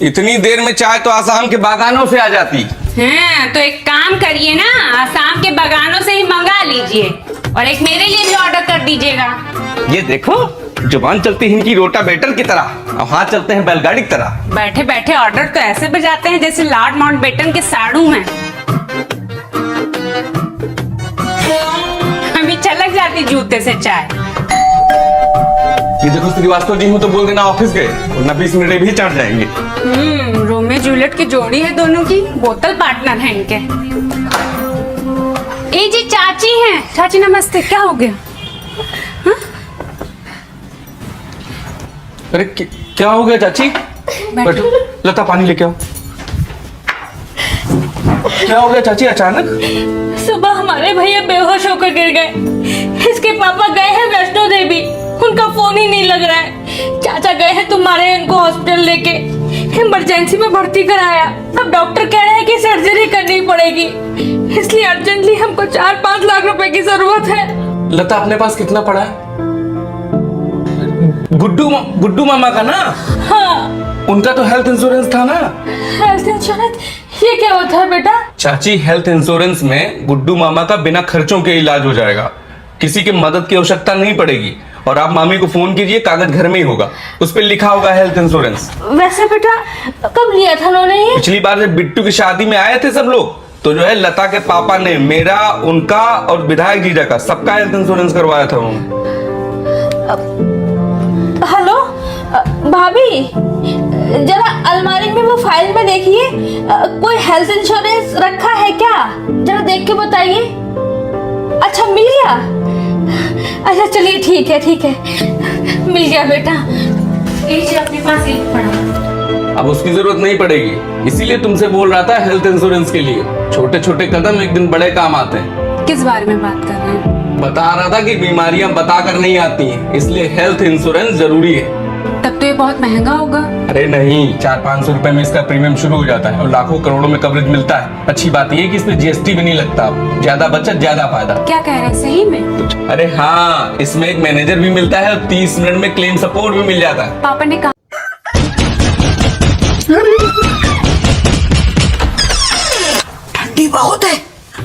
इतनी देर में चाय तो आसाम के बागानों से आ जाती। हाँ, तो एक काम करिए ना, आसाम के बागानों से ही मंगा लीजिए और एक मेरे लिए भी ऑर्डर कर दीजिएगा। ये देखो, जुबान चलती है इनकी रोटावेटर की तरह और हाथ चलते हैं बैलगाड़ी की तरह। बैठे बैठे ऑर्डर तो ऐसे बजाते हैं जैसे लॉर्ड माउंटबेटन के साड़ू में। अभी छलक जाती जूते से चाय। ये देखो श्रीवास्तव जी हो तो बोल देना ऑफिस गए, वरना 20 मिनट भी चढ़ जाएंगे। रोमियो जूलियट की जोड़ी है दोनों की, बोतल पार्टनर है इनके। ए जी चाची हैं। चाची नमस्ते, क्या हो गया? हा? अरे क्या हो गया चाची? बैठो, लता पानी लेके आओ। क्या हो गया चाची अचानक? सुबह हमारे भैया बेहोश होकर गिर गए। इसके पापा गए हैं वैष्णो देवी, उनका फोन ही नहीं लग रहा है। चाचा गए हैं तुम्हारे इनको हॉस्पिटल लेके, इमरजेंसी में भर्ती कराया। अब डॉक्टर कह रहे हैं कि सर्जरी करनी पड़ेगी, इसलिए अर्जेंटली हमको 4-5 लाख रुपए की जरूरत है। लता अपने पास कितना पड़ा है? गुड्डू मामा का ना? हाँ। उनका तो हेल्थ इंश्योरेंस था ना? हेल्थ इंश्योरेंस ये क्या होता है बेटा? चाची, हेल्थ इंश्योरेंस में गुड्डू मामा का बिना खर्चों के इलाज हो जाएगा, किसी की मदद की आवश्यकता नहीं पड़ेगी। और आप मामी को फोन कीजिए, कागज घर में ही होगा, उस पर लिखा होगा हेल्थ इंश्योरेंस। वैसे बेटा कब लिया था उन्होंने ये? पिछली बार जब बिट्टू की शादी में आए थे सब लोग, तो जो है लता के पापा ने मेरा, उनका और विधायक जीजा का सबका हेल्थ इंश्योरेंस करवाया था उन्होंने। हेलो भाभी, जरा अलमारी में वो फाइल में देखिए, कोई हेल्थ इंश्योरेंस रखा है क्या? जरा देख के बताइए। अच्छा मिल गया? अच्छा चलिए ठीक है मिल गया बेटा। ये अपने पास एक पड़ा। अब उसकी जरूरत नहीं पड़ेगी, इसीलिए तुमसे बोल रहा था हेल्थ इंश्योरेंस के लिए। छोटे छोटे कदम एक दिन बड़े काम आते हैं। किस बारे में बात कर रहे हैं? बता रहा था कि बीमारियां बताकर नहीं आती हैं, इसलिए हेल्थ इंश्योरेंस जरूरी है। तब तो ये बहुत महंगा होगा। अरे नहीं, 400-500 रुपए में इसका प्रीमियम शुरू हो जाता है और लाखों करोड़ों में कवरेज मिलता है। अच्छी बात यह है कि इसमें जीएसटी भी नहीं लगता। ज्यादा बचत ज्यादा फायदा। क्या कह रहे हैं, सही में? अरे हाँ, इसमें एक मैनेजर भी मिलता है और 30 मिनट में क्लेम सपोर्ट भी मिल जाता है। पापा ने कहा ठंडी बहुत है,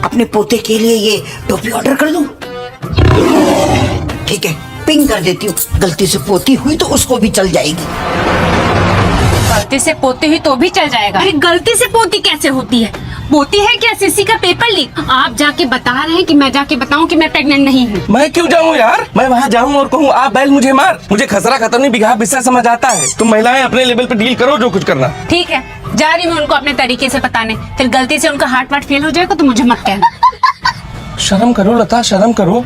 अपने पोते के लिए ये टोपी ऑर्डर कर दूं? ठीक है, पिंग कर देती हूँ। गलती से पोती हुई तो उसको भी चल जाएगी। गलती से पोती हुई तो भी चल जाएगा? अरे गलती से पोती कैसे होती है? पोती है क्या सीसी का पेपर लीक? आप जाके बता रहे हैं कि मैं जाके बताऊं कि मैं प्रेग्नेंट नहीं हूँ? मैं क्यों जाऊँ यार? मैं वहाँ जाऊँ और कहूँ आप बैल मुझे मार? मुझे खसरा खतरनी बिघा बिस्सा समझ आता है। तुम महिलाएं अपने लेवल पे डील करो जो कुछ करना। ठीक है, जा रही हूँ उनको अपने तरीके से बताने। फिर गलती से उनका हार्ट फेल हो जाएगा तो मुझे मत कहना। शर्म करो लता, शर्म करो।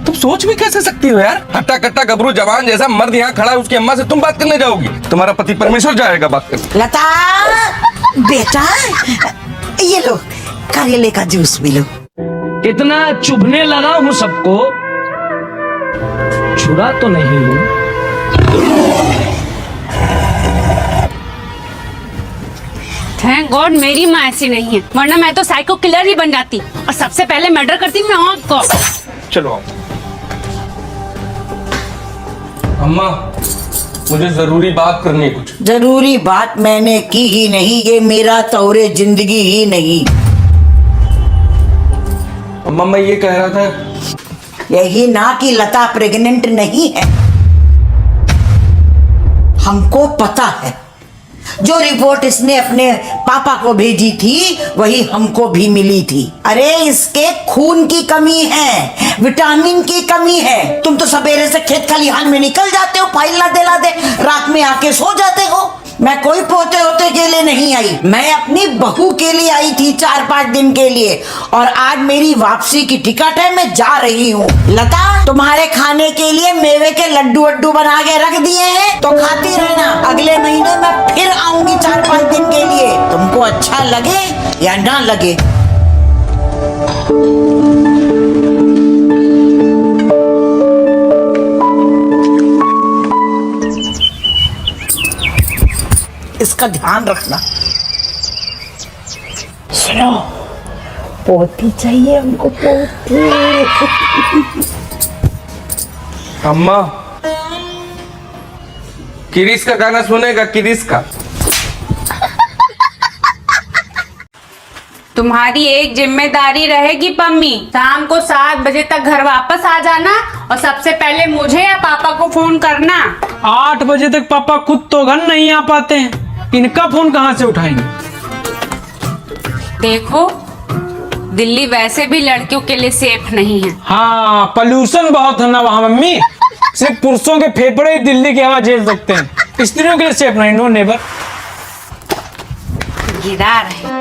तुम सोच भी कैसे सकती हो यार? हट्टा कट्टा गबरू जवान जैसा मर्द यहाँ खड़ा है, उसकी अम्मा से तुम बात करने जाओगी? तुम्हारा पति परमेश्वर जाएगा बात करने। लता बेटा, ये लो करेले का जूस भी लो। इतना चुभने लगा हूँ सबको, छुड़ा तो नहीं हूँ। थैंक गॉड मेरी माँ ऐसी नहीं है, वरना मैं तो साइको किलर ही बन जाती और सबसे पहले मर्डर करती मैं आपको। चलो अम्मा, मुझे जरूरी बात करनी है कुछ। जरूरी बात मैंने की ही नहीं, ये मेरा तौरे जिंदगी ही नहीं। अम्मा मैं ये कह रहा था, यही ना कि लता प्रेग्नेंट नहीं है। हमको पता है, जो रिपोर्ट इसने अपने पापा को भेजी थी वही हमको भी मिली थी। अरे इसके खून की कमी है, विटामिन की कमी है। तुम तो सवेरे से खेत खलिहान में निकल जाते हो, फाइल ला दे रात में आके सो जाते हो। मैं कोई पोते होते के लिए नहीं आई, मैं अपनी बहू के लिए आई थी 4-5 दिन के लिए, और आज मेरी वापसी की टिकट है, मैं जा रही हूँ। लता, तुम्हारे खाने के लिए मेवे के लड्डू वड्डू बना के रख दिए हैं, तो खाती रहना। अगले महीने मैं फिर आऊंगी 4-5 दिन के लिए, तुमको अच्छा लगे या ना लगे। इसका ध्यान रखना। सुनो, पोती चाहिए हमको, पोती। अम्मा किरिस का गाना सुनेगा? किरिस का तुम्हारी एक जिम्मेदारी रहेगी पम्मी, शाम को 7 बजे तक घर वापस आ जाना और सबसे पहले मुझे या पापा को फोन करना। 8 बजे तक पापा खुद तो घर नहीं आ पाते हैं, इनका फोन कहाँ से उठाएंगे? देखो, दिल्ली वैसे भी लड़कियों के लिए सेफ नहीं है। हाँ, पोल्यूशन बहुत है ना वहाँ मम्मी। सिर्फ पुरुषों के फेफड़े ही दिल्ली की हवा झेल सकते हैं, स्त्रियों के लिए सेफ नहीं। No neighbour. गिरा रहे।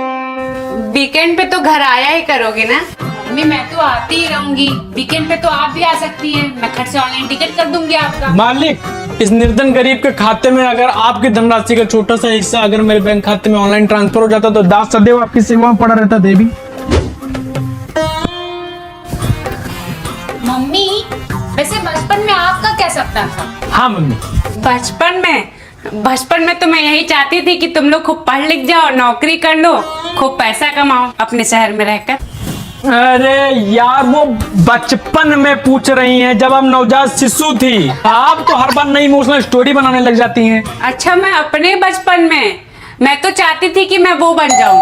वीकेंड पे तो घर आया ही करोगे ना? मम्मी मैं तो आती ही रहूंगी, वीकेंड पे तो आप भी आ सकती हैं। मैं घर से ऑनलाइन टिकट कर दूंगी आपका। मालिक, इस निर्धन गरीब के खाते में अगर आपकी धनराशि का छोटा सा हिस्सा अगर मेरे बैंक खाते में ऑनलाइन ट्रांसफर हो जाता तो दास सदैव आपकी सेवा में पड़ा रहता। देवी मम्मी, वैसे बचपन में आपका क्या सपना था? हाँ मम्मी। बचपन में तो मैं यही चाहती थी कि तुम लोग खूब पढ़ लिख जाओ, नौकरी कर लो, खूब पैसा कमाओ अपने शहर में रहकर। अरे यार, वो बचपन में पूछ रही हैं, जब हम नवजात शिशु थी। आप तो हर बार नई इमोशनल स्टोरी बनाने लग जाती हैं। अच्छा, मैं अपने बचपन में मैं तो चाहती थी कि मैं वो बन जाऊं।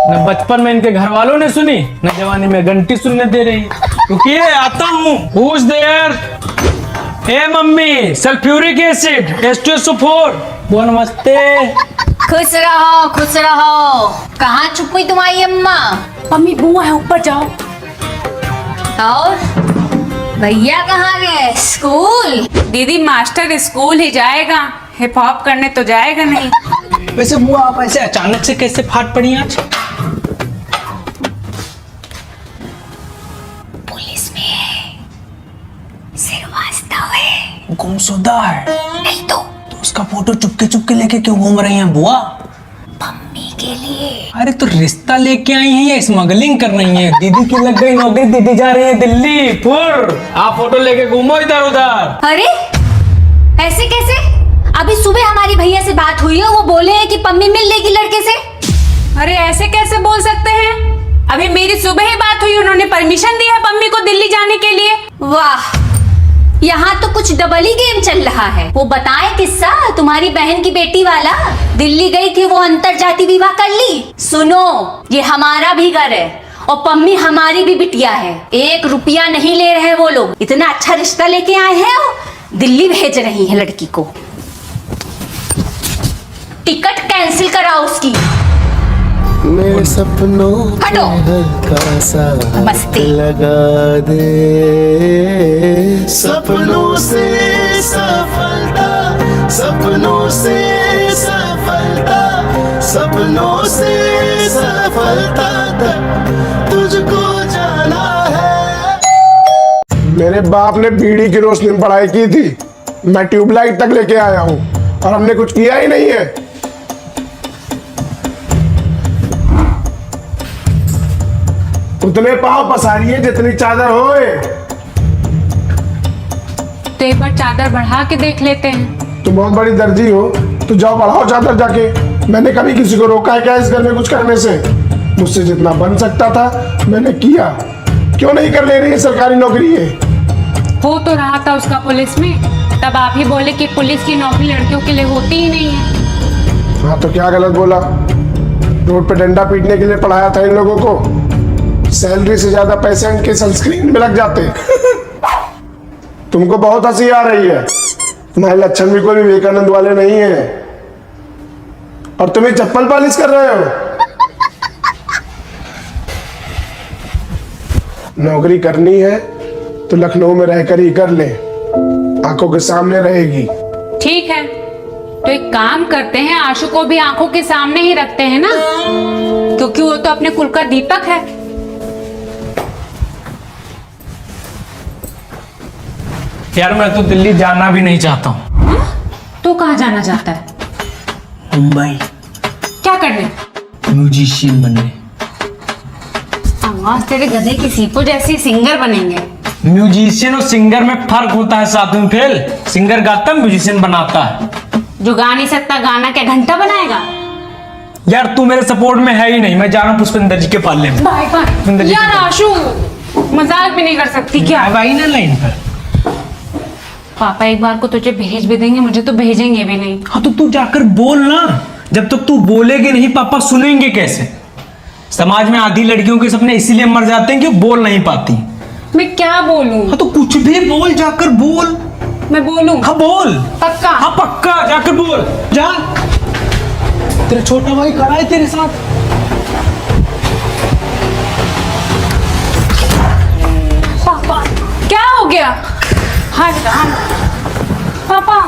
न बचपन में इनके घर वालों ने सुनी, न जवानी में घंटी सुनने दे रही। रुकिए, आता हूँ। Who's there? A mummy, sulphuric acid H2SO4। वो नमस्ते। खुश रहो खुश रहो। कहाँ छुप गई तुम्हारी अम्मा? मम्मी बुआ है, ऊपर जाओ। और भैया कहाँ गए? स्कूल? दीदी, मास्टर स्कूल ही जाएगा, हिप हॉप करने तो जाएगा नहीं। वैसे बुआ, आप ऐसे अचानक से कैसे फाट पड़ी आज? पुलिस में है, श्रीवास्तव है। गुमशुदा है? नहीं तो उसका फोटो चुपके चुपके लेके क्यों घूम रही हैं बुआ? मम्मी के लिए। अरे तो रिश्ता लेके आई हैं या स्मगलिंग कर रही हैं? दीदी की लग गई नौकरी, दीदी जा रही है दिल्ली। फिर आप फोटो लेके घूमो इधर उधर। अरे ऐसे कैसे? अभी सुबह हमारी भैया से बात हुई है, वो बोले हैं कि पम्मी मिल लेगी लड़के से। अरे ऐसे कैसे बोल सकते हैं? अभी मेरी सुबह ही बात हुई, उन्होंने परमिशन दी है पम्मी को दिल्ली जाने के लिए। वाह, यहाँ तो कुछ डबल ही गेम चल रहा है। वो बताए किस्सा, तुम्हारी बहन की बेटी वाला। दिल्ली गई थी, वो अंतर जाति विवाह कर ली। सुनो, ये हमारा भी घर है और पम्मी हमारी भी बिटिया है। 1 रुपया नहीं ले रहे वो लोग। इतना अच्छा रिश्ता लेके आए हैं, वो दिल्ली भेज रही है लड़की को। टिकट कैंसिल कराओ उसकी। मेरे सपनों हटो। हल्का सा मस्ती। लगा दे, सपनों से सफलता, सपनों से सफलता, सपनों से सफलता तक तुझको जाना है। मेरे बाप ने बीड़ी की रोशनी में पढ़ाई की थी, मैं ट्यूबलाइट तक लेके आया हूं और हमने कुछ किया ही नहीं है। उतने पाँव पसारिए जितनी चादर होए। तो एक बार चादर बढ़ा के देख लेते हैं। तुम बहुत बड़ी दर्जी हो, तो जाओ बढ़ाओ चादर जाके। मैंने कभी किसी को रोका है क्या इस घर में कुछ करने से? मुझसे जितना बन सकता था मैंने किया। क्यों नहीं कर ले रही है सरकारी नौकरी है? हो तो रहा था उसका पुलिस में, तब आप ही बोले कि पुलिस की नौकरी लड़कियों के लिए होती ही नहीं है। हाँ तो क्या गलत बोला? रोड पे डंडा पीटने के लिए पढ़ाया था इन लोगों को। सैलरी से ज्यादा पैसे इनके सनस्क्रीन में लग जाते। तुमको बहुत हंसी आ रही है। तुम्हारे लक्षण भी कोई विवेकानंद वाले नहीं है और तुम्हें चप्पल पॉलिश कर रहे हो। नौकरी करनी है तो लखनऊ में रहकर ही कर ले, आंखों के सामने रहेगी। ठीक है, तो एक काम करते हैं, आशु को भी आंखों के सामने ही रखते हैं ना, क्योंकि वो तो अपने कुल का दीपक है। यार मैं तो दिल्ली जाना भी नहीं चाहता हूँ। तो कहाँ जाना चाहता है? मुंबई। क्या करने? म्यूजिशियन बनने। आवाज तेरे गधे की सीपो जैसी, सिंगर बनेंगे। म्यूजिशियन और सिंगर में फर्क होता है साथ में फेल। सिंगर गाता है, म्यूजिशियन बनाता है। जो गा नहीं सकता गाना क्या घंटा बनाएगा? यार तू मेरे सपोर्ट में है ही नहीं। मैं जा रहा हूँ पुष्पेंद्र जी के पाले में। पुष्पेंद्र जी यार आशु, मजाक भी नहीं कर सकती क्या? अब आई ना लाइन पर। पापा एक बार को तुझे भेज भी देंगे, मुझे तो भेजेंगे भी नहीं। हाँ तो तू जाकर बोल ना जब तक तू बोलेगी नहीं पापा सुनेंगे कैसे? समाज में आधी लड़कियों के सपने इसीलिए मर जाते हैं कि वो बोल नहीं पाती। मैं क्या बोलूं? हाँ तो कुछ भी बोल, जाकर बोल। मैं बोलूं? हाँ बोल। पक्का? हाँ पक्का, जाकर बोल जा। तेरा छोटा भाई खड़ा है तेरे साथ। पापा क्या हो गया? हाँ हाँ पापा